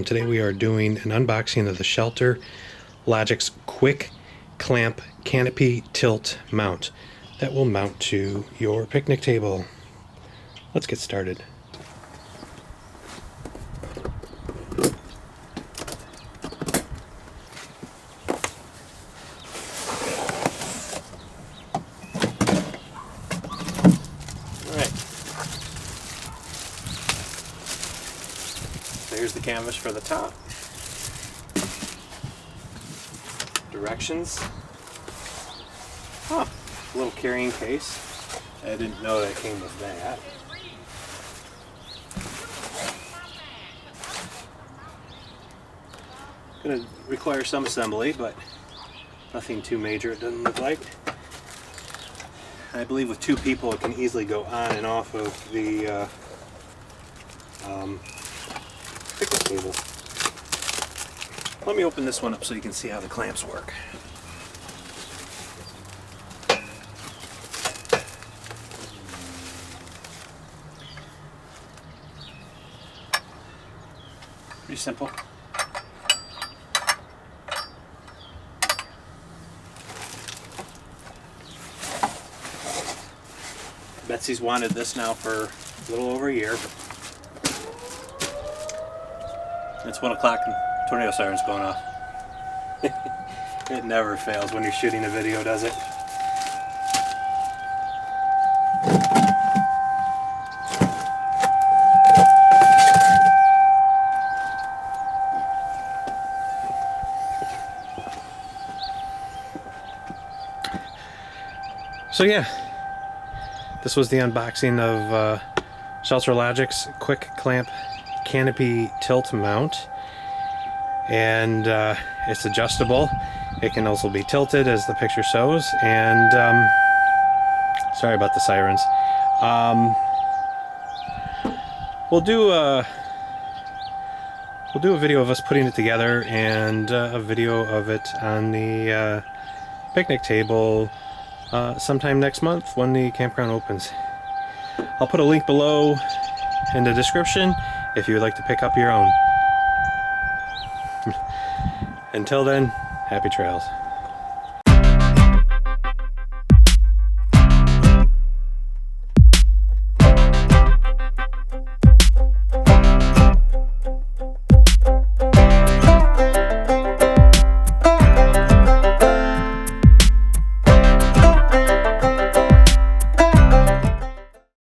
everyone. Today we are doing an unboxing of the Shadelogic quick clamp canopy tilt mount that will mount to your picnic table. Let's get started. Here's the canvas for the top. Directions. Huh, little carrying case. I didn't know that came with that. Gonna require some assembly, but nothing too major, it doesn't look like. I believe with two people it can easily go on and off of the picnic table. Let me open this one up so you can see how the clamps work. Pretty simple. Betsy's wanted this now for a little over a year. It's 1 o'clock and tornado siren's going off. It never fails when you're shooting a video, does it? So yeah, this was the unboxing of Shadelogic's quick clamp canopy tilt mount, and it's adjustable. It can also be tilted as the picture shows, and sorry about the sirens. We'll do a video of us putting it together and a video of it on the picnic table sometime next month when the campground opens. I'll put a link below in the description if you would like to pick up your own. Until then, happy trails.